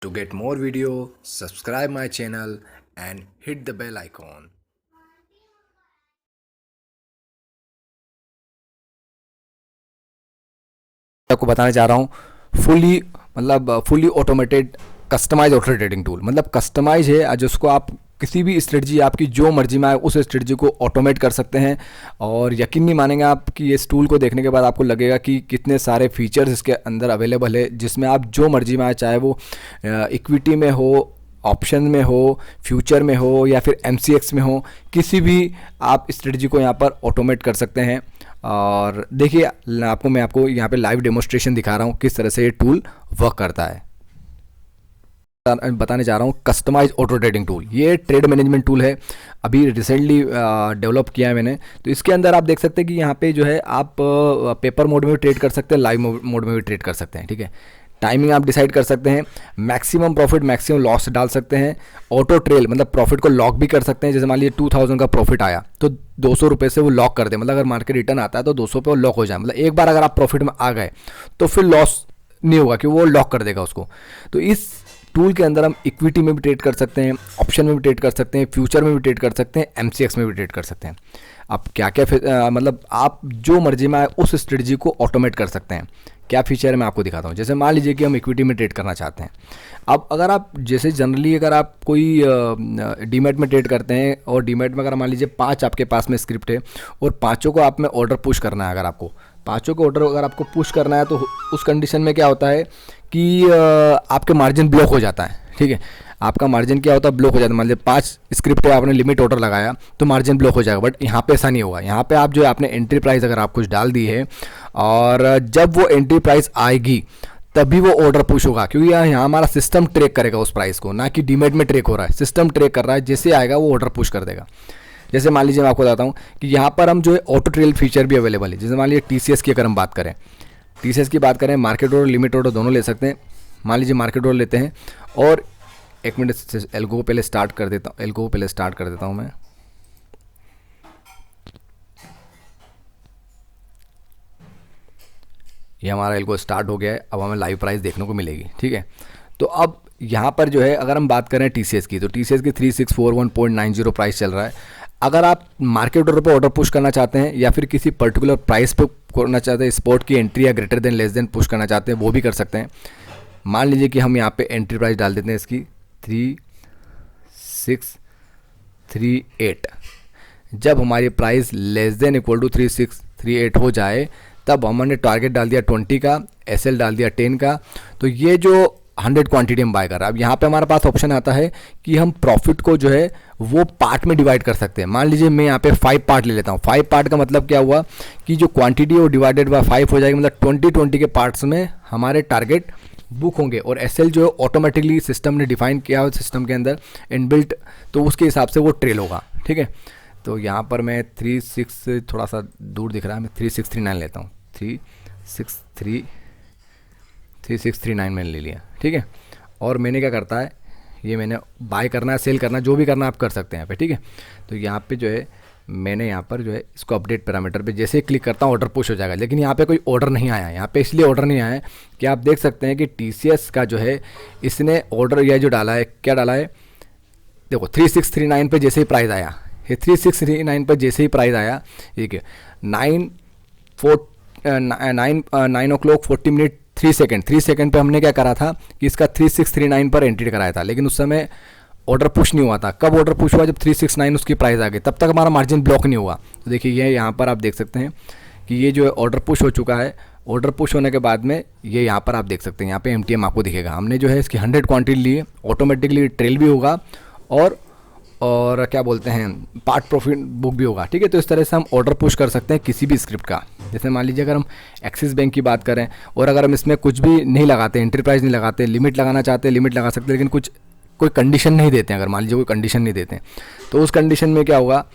To get more video, subscribe my channel and hit the bell icon. आपको बताने जा रहा हूँ fully automated customise auto trading tool. मतलब कस्टमाइज है जिसको आप किसी भी स्ट्रेटजी आपकी जो मर्जी में आए उस स्ट्रेटजी को ऑटोमेट कर सकते हैं। और यकीन नहीं मानेंगे आप कि इस टूल को देखने के बाद आपको लगेगा कि कितने सारे फीचर्स इसके अंदर अवेलेबल है, जिसमें आप जो मर्जी में आए, चाहे वो इक्विटी में हो, ऑप्शन में हो, फ्यूचर में हो या फिर MCX में हो, किसी भी आप स्ट्रेटजी को यहाँ पर ऑटोमेट कर सकते हैं। और देखिए मैं आपको यहाँ पे लाइव डेमोस्ट्रेशन दिखा रहा हूँ किस तरह से ये टूल वर्क करता है। बताने जा रहा हूँ कस्टमाइज ऑटो ट्रेडिंग टूल। ये ट्रेड मैनेजमेंट टूल है, अभी रिसेंटली डेवलप किया है मैंने। तो इसके अंदर आप देख सकते हैं कि यहाँ पे जो है आप पेपर मोड में भी ट्रेड कर सकते हैं, लाइव मोड में भी ट्रेड कर सकते हैं। ठीक है, टाइमिंग आप डिसाइड कर सकते हैं, मैक्सिमम प्रॉफिट मैक्सिमम लॉस डाल सकते हैं, ऑटो ट्रेल मतलब प्रॉफिट को लॉक भी कर सकते हैं। जैसे मान लीजिए 2000 का प्रॉफिट आया तो 200 रुपये से वो लॉक कर दे, मतलब अगर मार्केट रिटर्न आता है तो 200 पे वो लॉक हो जाए। मतलब एक बार अगर आप प्रॉफिट में आ गए तो फिर लॉस नहीं होगा कि वो लॉक कर देगा उसको। तो इस टूल के अंदर हम इक्विटी में भी ट्रेड कर सकते हैं, ऑप्शन में भी ट्रेड कर सकते हैं, फ्यूचर में भी ट्रेड कर सकते हैं, MCX में भी ट्रेड कर सकते हैं। अब क्या क्या मतलब आप जो मर्जी में आए उस स्ट्रेटजी को ऑटोमेट कर सकते हैं। क्या फीचर है मैं आपको दिखाता हूँ। जैसे मान लीजिए कि हम इक्विटी में ट्रेड करना चाहते हैं। अब अगर आप जैसे जनरली अगर आप कोई डीमैट में ट्रेड करते हैं और डीमैट में अगर मान लीजिए 5 आपके पास में स्क्रिप्ट है और पाँचों को आप में ऑर्डर पुश करना है, अगर आपको पाँचों को ऑर्डर अगर आपको पुश करना है तो उस कंडीशन में क्या होता है कि आपके मार्जिन ब्लॉक हो जाता है। ठीक है, आपका मार्जिन क्या होता है, ब्लॉक हो जाता है। मान लीजिए 5 स्क्रिप्ट है, आपने लिमिट ऑर्डर लगाया तो मार्जिन ब्लॉक हो जाएगा। बट यहाँ पे ऐसा नहीं होगा। यहाँ पे आप जो है आपने एंट्री प्राइस अगर आप कुछ डाल दी है और जब वो एंट्री प्राइस आएगी तभी वो ऑर्डर पुश होगा, क्योंकि यहाँ हमारा सिस्टम ट्रैक करेगा उस प्राइस को, ना कि डीमेट में ट्रैक हो रहा है, सिस्टम ट्रैक कर रहा है। जैसे आएगा वो ऑर्डर पुश कर देगा। जैसे मान लीजिए मैं आपको बताता हूँ कि यहाँ पर हम जो है ऑटो ट्रेल फीचर भी अवेलेबल है। जैसे मान लीजिए TCS की अगर हम बात करें, TCS की बात करें, मार्केट ऑर्डर लिमिट ऑर्डर दोनों ले सकते हैं। मान लीजिए मार्केट ऑर्डर लेते हैं और एक मिनट एल्गो को पहले स्टार्ट कर देता हूँ, एल्गो को पहले स्टार्ट कर देता हूँ मैं। ये हमारा एल्गो स्टार्ट हो गया है। अब हमें लाइव प्राइस देखने को मिलेगी। ठीक है, तो अब यहाँ पर जो है अगर हम बात करें TCS की, तो TCS की 3641.90 प्राइस चल रहा है। अगर आप मार्केट ऑर्डर पर ऑर्डर पुश करना चाहते हैं या फिर किसी पर्टिकुलर प्राइस पे करना चाहते हैं, स्पॉट की एंट्री या greater than less than push करना चाहते हैं, वो भी कर सकते हैं। मान लीजिए कि हम यहाँ पे एंट्री प्राइस डाल देते हैं इसकी 3638। जब हमारी price less than equal to 3638 हो जाए तब हमने टारगेट डाल दिया 20 का, SL डाल दिया 10 का। तो ये जो 100 क्वांटिटी हम बाय कर रहे हैं। अब यहाँ पे हमारे पास ऑप्शन आता है कि हम प्रॉफिट को जो है वो पार्ट में डिवाइड कर सकते हैं। मान लीजिए मैं यहाँ पे 5 पार्ट ले लेता हूँ। 5 पार्ट का मतलब क्या हुआ कि जो क्वांटिटी है वो डिवाइडेड बाय 5 हो जाएगी। मतलब 20 के पार्ट्स में हमारे टारगेट बुक होंगे और SL जो है ऑटोमेटिकली सिस्टम ने डिफाइन किया हो सिस्टम के अंदर इनबिल्ट, तो उसके हिसाब से वो ट्रेल होगा। ठीक है, तो यहाँ पर मैं 36 थोड़ा सा दूर दिख रहा है, मैं 3639 लेता हूँ। 3639 मैंने ले लिया। ठीक है, और मैंने क्या करता है, ये मैंने बाय करना है, सेल करना, जो भी करना आप कर सकते हैं यहाँ पे। ठीक है, तो यहाँ पे जो है मैंने यहाँ पर जो है इसको अपडेट पैरामीटर पे जैसे ही क्लिक करता हूँ ऑर्डर पुश हो जाएगा। लेकिन यहाँ पे कोई ऑर्डर नहीं आया। यहाँ पे इसलिए ऑर्डर नहीं आया है कि आप देख सकते हैं कि TCS का जो है इसने ऑर्डर यह जो डाला है, क्या डाला है, देखो 3639 पे जैसे ही प्राइस आया, ये 3639 पर जैसे ही प्राइस आया, ठीक है, 9:40 3 सेकंड पे हमने क्या करा था कि इसका 3639 पर एंट्री कराया था। लेकिन उस समय ऑर्डर पुश नहीं हुआ था। कब ऑर्डर पुश हुआ, जब 369 उसकी प्राइस आ गई, तब तक हमारा मार्जिन ब्लॉक नहीं हुआ। तो देखिए ये यहाँ पर आप देख सकते हैं कि ये जो है ऑर्डर पुश हो चुका है। ऑर्डर पुश होने के बाद में ये यहाँ पर आप देख सकते हैं, यहाँ पे MTM आपको दिखेगा। हमने जो है इसकी 100 क्वांटिटी ली है, ऑटोमेटिकली ट्रेल भी होगा और क्या बोलते हैं पार्ट प्रॉफिट बुक भी होगा। ठीक है, तो इस तरह से हम ऑर्डर पुश कर सकते हैं किसी भी स्क्रिप्ट का। जैसे मान लीजिए अगर हम एक्सिस बैंक की बात करें और अगर हम इसमें कुछ भी नहीं लगाते, एंट्री प्राइस नहीं लगाते, लिमिट लगाना चाहते हैं लिमिट लगा सकते हैं, लेकिन कोई कंडीशन नहीं देते हैं। अगर मान लीजिए कोई कंडीशन नहीं देते हैं तो उस कंडीशन में क्या होगा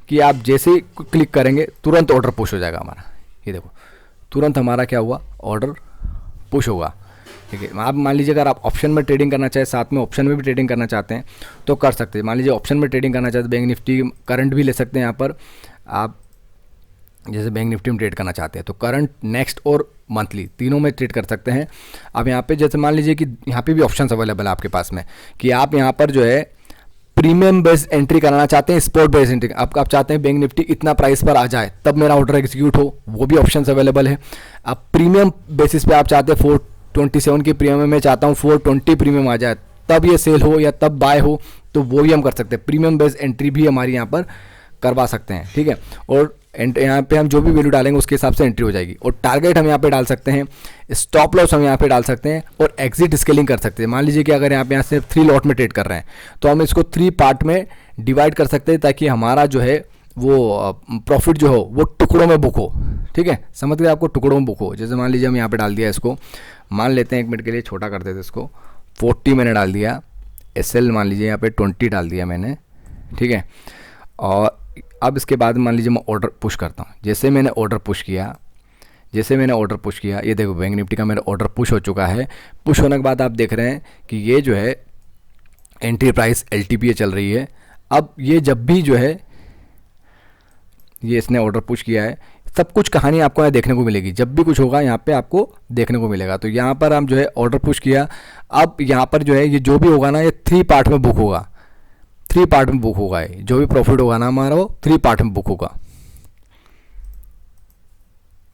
कि आप जैसे ही क्लिक करेंगे तुरंत ऑर्डर पुश हो जाएगा हमारा। ये देखो तुरंत हमारा क्या हुआ, ऑर्डर पुश होगा। ठीक है, आप मान लीजिए अगर आप ऑप्शन में ट्रेडिंग करना चाहें, साथ में ऑप्शन में भी ट्रेडिंग करना चाहते हैं तो कर सकते हैं। मान लीजिए ऑप्शन में ट्रेडिंग करना चाहते हैं, बैंक निफ्टी करंट भी ले सकते हैं। यहाँ पर आप जैसे बैंक निफ्टी में ट्रेड करना चाहते हैं तो करंट, नेक्स्ट और मंथली, तीनों में ट्रेड कर सकते हैं। अब यहाँ पे जैसे मान लीजिए कि यहाँ पे भी ऑप्शंस अवेलेबल है आपके पास में कि आप यहाँ पर जो है प्रीमियम बेस्ड एंट्री कराना चाहते हैं, स्पॉट बेस्ड एंट्री आप चाहते हैं बैंक निफ्टी इतना प्राइस पर आ जाए तब मेरा ऑर्डर एग्जीक्यूट हो, वो भी ऑप्शंस अवेलेबल है। अब प्रीमियम बेसिस पे आप चाहते हैं 427 की प्रीमियम में चाहता हूँ 420 प्रीमियम आ जाए तब ये सेल हो या तब बाय हो, तो वो भी हम कर सकते हैं। प्रीमियम बेस्ड एंट्री भी हमारी यहाँ पर करवा सकते हैं, ठीक है। और यहाँ पे हम जो भी वैल्यू डालेंगे उसके हिसाब से एंट्री हो जाएगी। और टारगेट हम यहाँ पे डाल सकते हैं, स्टॉप लॉस हम यहाँ पे डाल सकते हैं और एग्जिट स्केलिंग कर सकते हैं। मान लीजिए कि अगर यहाँ से 3 लॉट में ट्रेड कर रहे हैं तो हम इसको 3 पार्ट में डिवाइड कर सकते हैं ताकि हमारा जो है वो प्रॉफिट जो हो वो टुकड़ों में बुक हो, ठीक है। समझ गए, आपको टुकड़ों में बुक हो। जैसे मान लीजिए हम यहाँ पे डाल दिया इसको, मान लेते हैं 1 मिनट के लिए छोटा कर देते हैं इसको, 40 मैंने डाल दिया, SL मान लीजिए यहाँ पे 20 डाल दिया मैंने, ठीक है। और अब इसके बाद मान लीजिए मैं ऑर्डर पुश करता हूँ। जैसे मैंने ऑर्डर पुश किया, ये देखो बैंक निफ्टी का मेरा ऑर्डर पुश हो चुका है। पुश होने के बाद आप देख रहे हैं कि ये जो है एंट्री प्राइस LTP चल रही है। अब ये जब भी जो है ये इसने ऑर्डर पुश किया है, सब कुछ कहानी आपको यहाँ देखने को मिलेगी। जब भी कुछ होगा यहाँ पे आपको देखने को मिलेगा। तो यहाँ पर हम जो है ऑर्डर पुश किया, अब यहाँ पर जो है ये जो भी होगा ना ये 3 पार्ट में बुक होगा, 3 पार्ट में बुक होगा। ये जो भी प्रॉफिट होगा ना हमारा वो 3 पार्ट में बुक होगा।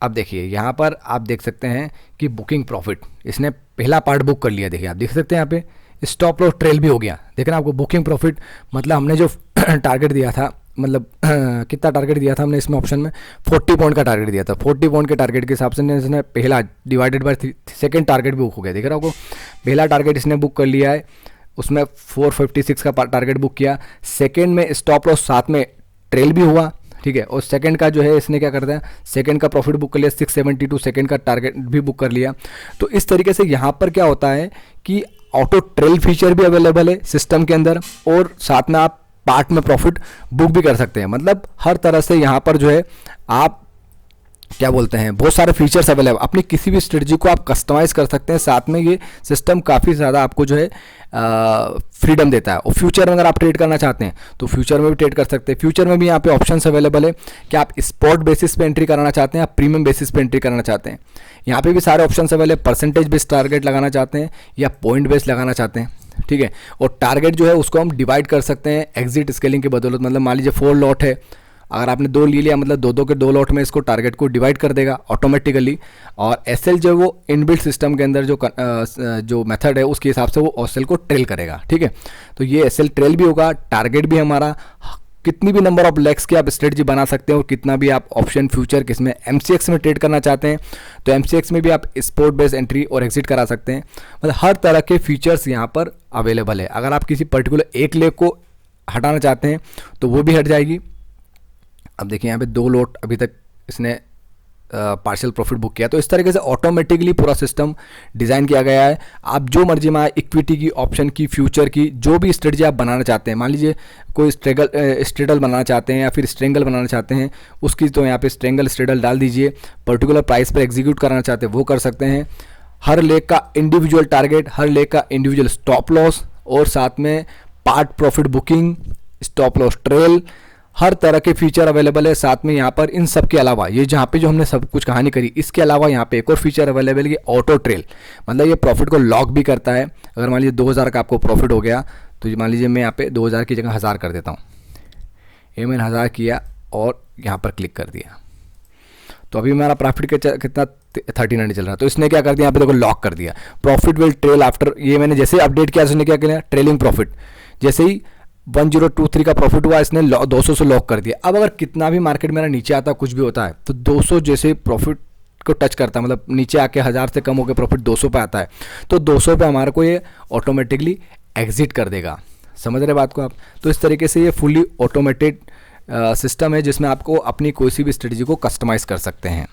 अब देखिए यहाँ पर आप देख सकते हैं कि बुकिंग प्रॉफिट इसने पहला पार्ट बुक कर लिया। देखिए आप देख सकते हैं यहाँ पे स्टॉप लॉस ट्रेल भी हो गया। देख रहे हैं आपको बुकिंग प्रॉफिट, मतलब हमने जो टारगेट दिया था, मतलब कितना टारगेट दिया था हमने इसमें ऑप्शन में 40 पॉइंट का टारगेट दिया था। 40 पॉइंट के टारगेट के हिसाब से इसने पहला डिवाइडेड बाय 2nd टारगेट भी बुक हो गया। देख रहे हो आपको, पहला टारगेट इसने बुक कर लिया है, उसमें 456 का टारगेट बुक किया। सेकंड में स्टॉप लॉस साथ में ट्रेल भी हुआ, ठीक है। और सेकंड का जो है इसने क्या करता है, सेकंड का प्रॉफिट बुक कर लिया 672, सेकंड का टारगेट भी बुक कर लिया। तो इस तरीके से यहाँ पर क्या होता है कि ऑटो ट्रेल फीचर भी अवेलेबल है सिस्टम के अंदर और साथ में आप पार्ट में प्रॉफिट बुक भी कर सकते हैं। मतलब हर तरह से यहाँ पर जो है आप क्या बोलते हैं, बहुत सारे फीचर्स अवेलेबल, अपनी किसी भी स्ट्रेटजी को आप कस्टमाइज कर सकते हैं। साथ में ये सिस्टम काफ़ी ज़्यादा आपको जो है फ्रीडम देता है। और फ्यूचर में अगर आप ट्रेड करना चाहते हैं तो फ्यूचर में भी ट्रेड कर सकते हैं। फ्यूचर में भी यहाँ पे ऑप्शंस अवेलेबल है कि आप स्पॉट बेसिस पे एंट्री कराना चाहते हैं या प्रीमियम बेसिस पे एंट्री कराना चाहते हैं। यहाँ पे भी सारे options available, percentage based target लगाना चाहते हैं या पॉइंट बेस्ड लगाना चाहते हैं, ठीक है। और टारगेट जो है उसको हम डिवाइड कर सकते हैं एग्जिट स्केलिंग की बदौलत। मतलब मान लीजिए 4 लॉट है, अगर आपने 2 ले लिया मतलब 2 के 2 लॉट में इसको टारगेट को डिवाइड कर देगा ऑटोमेटिकली। और SL जो है वो इनबिल्ट सिस्टम के अंदर जो मेथड है उसके हिसाब से वो SL को ट्रेल करेगा, ठीक है। तो ये SL ट्रेल भी होगा, टारगेट भी हमारा, कितनी भी नंबर ऑफ लेग्स की आप स्ट्रेटजी बना सकते हैं और कितना भी आप ऑप्शन फ्यूचर किसमें MCX में ट्रेड करना चाहते हैं तो MCX में भी आप स्पोर्ट बेस्ड एंट्री और एग्जिट करा सकते हैं। मतलब हर तरह के फीचर्स यहाँ पर अवेलेबल है। अगर आप किसी पर्टिकुलर एक लेग को हटाना चाहते हैं तो वो भी हट जाएगी। अब देखिए यहाँ पे 2 लॉट अभी तक इसने पार्शियल प्रॉफिट बुक किया। तो इस तरीके से ऑटोमेटिकली पूरा सिस्टम डिज़ाइन किया गया है। आप जो मर्जी में इक्विटी की, ऑप्शन की, फ्यूचर की, जो भी स्ट्रेटजी आप बनाना चाहते हैं, मान लीजिए कोई स्ट्रेडल बनाना चाहते हैं या फिर स्ट्रेंगल बनाना चाहते हैं उसकी, तो यहाँ पे स्ट्रेंगल स्ट्रेडल डाल दीजिए। पर्टिकुलर प्राइस पर एग्जीक्यूट कराना चाहते हैं वो कर सकते हैं। हर लेग का इंडिविजुअल टारगेट, हर लेग का इंडिविजुअल स्टॉप लॉस और साथ में part profit booking, stop loss trail, हर तरह के फीचर अवेलेबल है। साथ में यहाँ पर इन सब के अलावा ये जहाँ पे जो हमने सब कुछ कहानी करी, इसके अलावा यहाँ पे एक और फीचर अवेलेबल है, ऑटो ट्रेल। मतलब ये प्रॉफिट को लॉक भी करता है। अगर मान लीजिए 2000 का आपको प्रॉफिट हो गया तो मान लीजिए मैं यहाँ पे 2000 की जगह 1000 कर देता हूँ। ये मैंने 1000 किया और यहाँ पर क्लिक कर दिया तो अभी हमारा प्रॉफिट कितना 39 चल रहा है। तो इसने क्या कर दिया, यहाँ पे देखो लॉक कर दिया, प्रॉफिट विल ट्रेल आफ्टर। ये मैंने जैसे अपडेट किया इसने क्या किया, ट्रेलिंग प्रॉफिट। जैसे ही 1023 का प्रॉफिट हुआ इसने 200 से लॉक कर दिया। अब अगर कितना भी मार्केट मेरा नीचे आता, कुछ भी होता है, तो 200 जैसे प्रॉफिट को टच करता है, मतलब नीचे आके 1000 से कम होकर प्रॉफिट 200 पे आता है, तो 200 पे हमारे को ये ऑटोमेटिकली एग्जिट कर देगा। समझ रहे बात को आप। तो इस तरीके से ये फुली ऑटोमेटेड सिस्टम है जिसमें आपको अपनी कोई सी भी स्ट्रेटजी को कस्टमाइज़ कर सकते हैं।